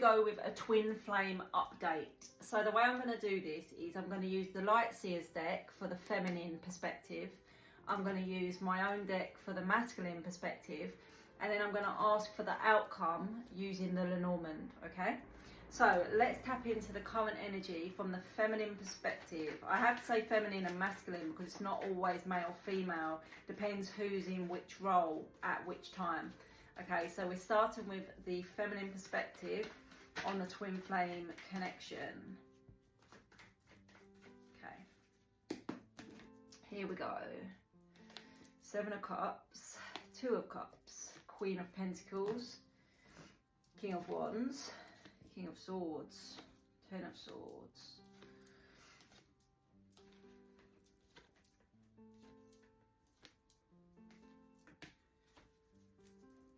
go with a twin flame update. So the way I'm going to do this is I'm going to use the Light Seers deck for the feminine perspective. I'm going to use my own deck for the masculine perspective. And then I'm going to ask for the outcome using the Lenormand, okay? So let's tap into the current energy from the feminine perspective. I have to say feminine and masculine because it's not always male or female. Depends who's in which role at which time. Okay, so we're starting with the feminine perspective on the twin flame connection. Okay, here we go. 7 of Cups, 2 of Cups, Queen of Pentacles, King of Wands, King of Swords, 10 of Swords.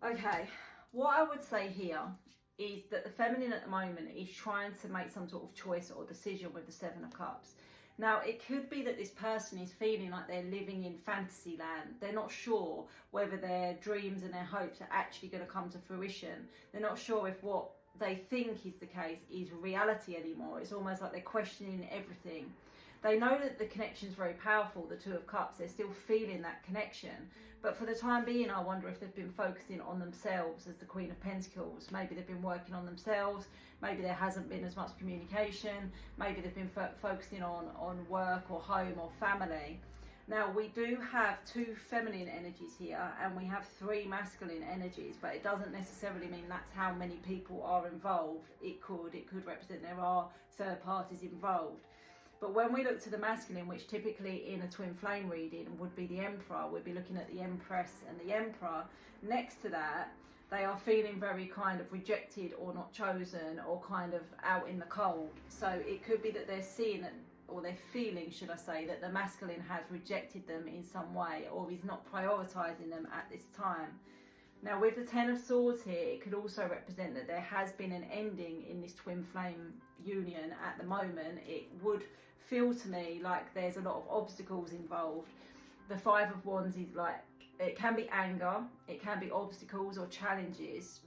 Okay, what I would say here is that the feminine at the moment is trying to make some sort of choice or decision with the 7 of Cups. Now, it could be that this person is feeling like they're living in fantasy land. They're not sure whether their dreams and their hopes are actually going to come to fruition. They're not sure if what they think is the case is reality anymore. It's almost like they're questioning everything. They know that the connection is very powerful, the 2 of Cups. They're still feeling that connection. But for the time being, I wonder if they've been focusing on themselves as the Queen of Pentacles. Maybe they've been working on themselves. Maybe there hasn't been as much communication. Maybe they've been focusing on work or home or family. Now, we do have 2 feminine energies here and we have 3 masculine energies, but it doesn't necessarily mean that's how many people are involved. It could represent there are third parties involved. But when we look to the masculine, which typically in a twin flame reading would be the Emperor, we'd be looking at the Empress and the Emperor. Next to that, they are feeling very kind of rejected or not chosen or kind of out in the cold. So it could be that they're seeing it, or they're feeling, should I say, that the masculine has rejected them in some way or is not prioritising them at this time. Now, with the 10 of Swords here, it could also represent that there has been an ending in this twin flame union at the moment. It would feel to me like there's a lot of obstacles involved. The 5 of Wands is like, it can be anger, it can be obstacles or challenges,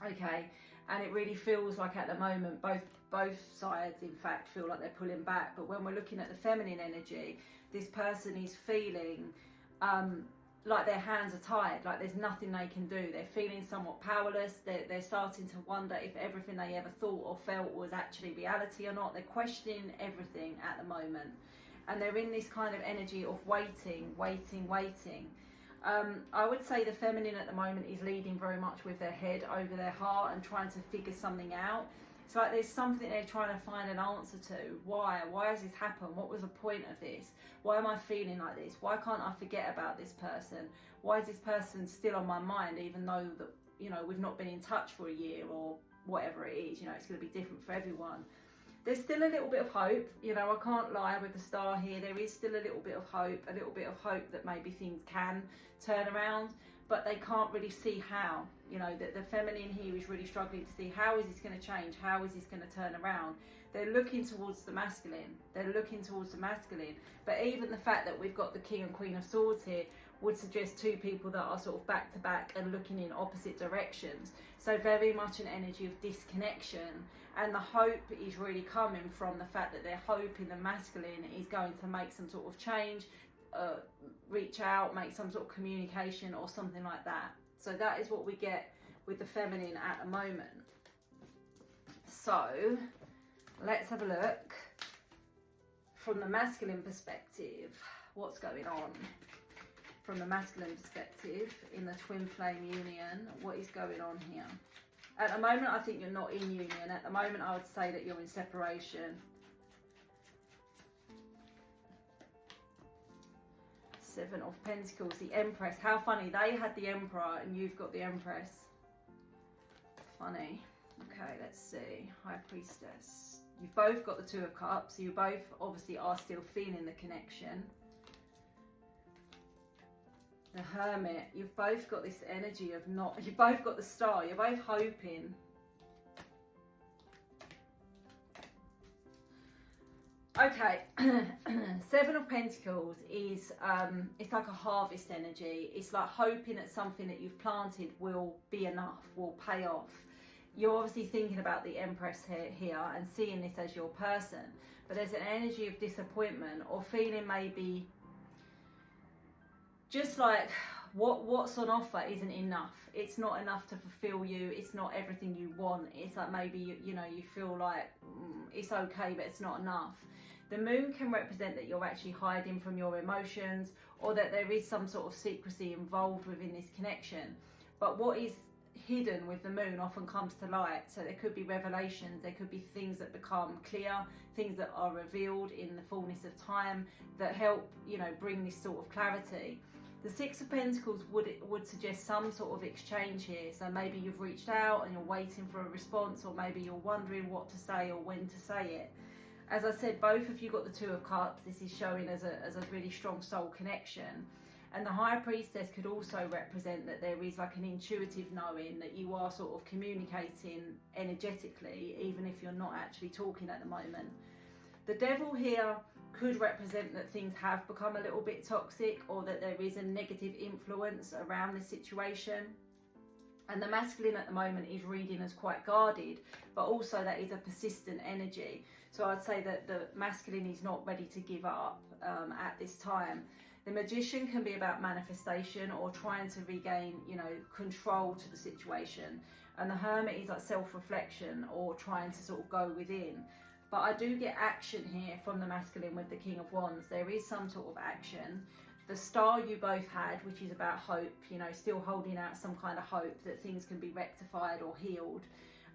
okay? And it really feels like at the moment, both sides, in fact, feel like they're pulling back. But when we're looking at the feminine energy, this person is feeling like their hands are tied, like there's nothing they can do. They're feeling somewhat powerless. They're starting to wonder if everything they ever thought or felt was actually reality or not. They're questioning everything at the moment. And they're in this kind of energy of waiting. I would say the feminine at the moment is leading very much with their head over their heart and trying to figure something out. It's like there's something they're trying to find an answer to. Why has this happened? What was the point of this? Why am I feeling like this? Why can't I forget about this person? Why is this person still on my mind, even though that, you know, we've not been in touch for a year or whatever it is? You know, it's going to be different for everyone. There's still a little bit of hope, you know, I can't lie with the star here. There is still a little bit of hope that maybe things can turn around, but they can't really see how. You know, that the feminine here is really struggling to see how is this going to change? How is this going to turn around? They're looking towards the masculine. But even the fact that we've got the King and Queen of Swords here would suggest 2 people that are sort of back to back and looking in opposite directions. So very much an energy of disconnection. And the hope is really coming from the fact that they're hoping the masculine is going to make some sort of change, reach out, make some sort of communication or something like that. So that is what we get with the feminine at the moment. So let's have a look from the masculine perspective. What's going on from the masculine perspective in the twin flame union? What is going on here? At the moment, I think you're not in union. At the moment, I would say that you're in separation. 7 of Pentacles, the Empress. How funny, they had the Emperor and you've got the Empress. Funny. Okay, let's see. High Priestess. You've both got the 2 of Cups, so you both obviously are still feeling the connection. The Hermit. You've both got this energy of not... You've both got the Star. You're both hoping. Okay, 7 of Pentacles is, it's like a harvest energy. It's like hoping that something that you've planted will be enough, will pay off. you're obviously thinking about the Empress here and seeing this as your person, but there's an energy of disappointment or feeling maybe just like what's on offer isn't enough. It's not enough to fulfill you. It's not everything you want. It's like maybe you know, you feel like it's okay, but it's not enough. The moon can represent that you're actually hiding from your emotions, or that there is some sort of secrecy involved within this connection. But what is hidden with the moon often comes to light. So there could be revelations, there could be things that become clear, things that are revealed in the fullness of time that help, you know, bring this sort of clarity. The Six of Pentacles would suggest some sort of exchange here. So maybe you've reached out and you're waiting for a response, or maybe you're wondering what to say or when to say it. As I said, both of you got the Two of Cups. This is showing as a really strong soul connection. And the High Priestess could also represent that there is like an intuitive knowing that you are sort of communicating energetically, even if you're not actually talking at the moment. The Devil here could represent that things have become a little bit toxic, or that there is a negative influence around this situation. And the Masculine at the moment is reading as quite guarded, but also that is a persistent energy. So I'd say that the Masculine is not ready to give up at this time. The Magician can be about manifestation or trying to regain, you know, control to the situation. And the Hermit is like self-reflection or trying to sort of go within. But I do get action here from the Masculine with the King of Wands. There is some sort of action. The Star you both had, which is about hope, you know, still holding out some kind of hope that things can be rectified or healed.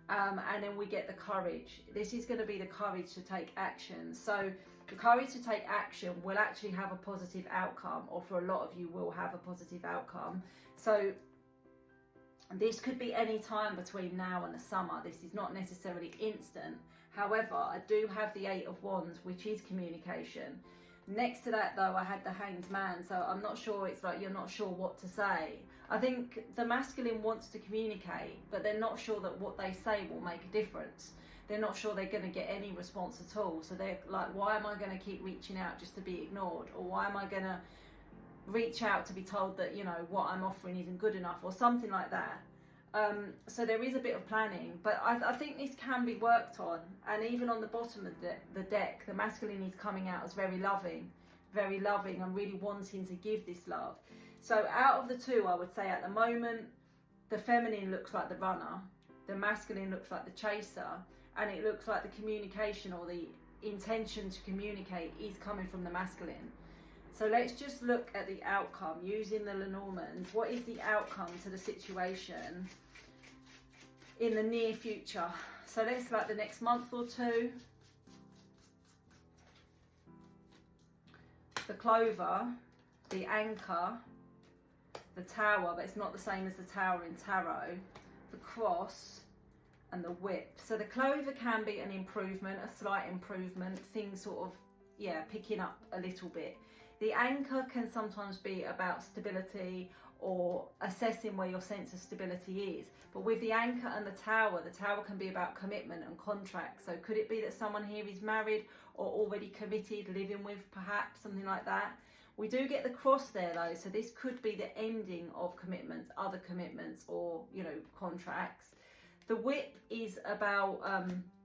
And then we get the Courage. This is going to be the courage to take action. So the courage to take action will actually have a positive outcome, or for a lot of you will have a positive outcome. So this could be any time between now and the summer. This is not necessarily instant. However, I do have the Eight of Wands, which is communication. Next to that though, I had the Hanged Man, so I'm not sure, it's like you're not sure what to say. I think the Masculine wants to communicate, but they're not sure that what they say will make a difference. They're not sure they're going to get any response at all. So they're like, why am I going to keep reaching out just to be ignored? Or why am I going to reach out to be told that, you know, what I'm offering isn't good enough, or something like that. So there is a bit of planning, but I think this can be worked on. And even on the bottom of the deck, the Masculine is coming out as very loving and really wanting to give this love. So out of the two, I would say at the moment, the Feminine looks like the runner, the Masculine looks like the chaser, and it looks like the communication or the intention to communicate is coming from the Masculine. So let's just look at the outcome using the Lenormand. What is the outcome to the situation in the near future? So let's like the next month or two. The Clover, the Anchor, the Tower, but it's not the same as the Tower in Tarot, the Cross, and the Whip. So the Clover can be an improvement, a slight improvement, things sort of, yeah, picking up a little bit. The Anchor can sometimes be about stability or assessing where your sense of stability is. But with the Anchor and the Tower can be about commitment and contract. So could it be that someone here is married or already committed, living with perhaps, something like that? We do get the Cross there though, so this could be the ending of commitments, other commitments, or, you know, contracts. The Whip is about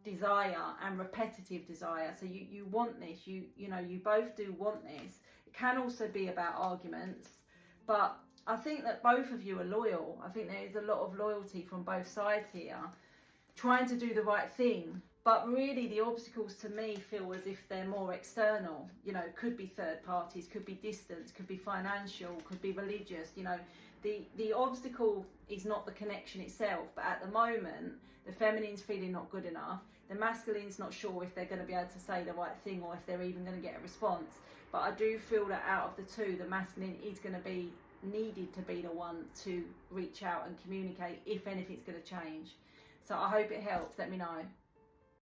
desire and repetitive desire. So you want this, you know, you both do want this. It can also be about arguments, but I think that both of you are loyal. I think there is a lot of loyalty from both sides here, trying to do the right thing. But really the obstacles to me feel as if they're more external. You know, could be third parties, could be distance, could be financial, could be religious. You know, the obstacle is not the connection itself, but at the moment the Feminine's feeling not good enough. The Masculine's not sure if they're going to be able to say the right thing or if they're even going to get a response. But I do feel that out of the two, the Masculine is going to be needed to be the one to reach out and communicate if anything's going to change. So I hope it helps. Let me know.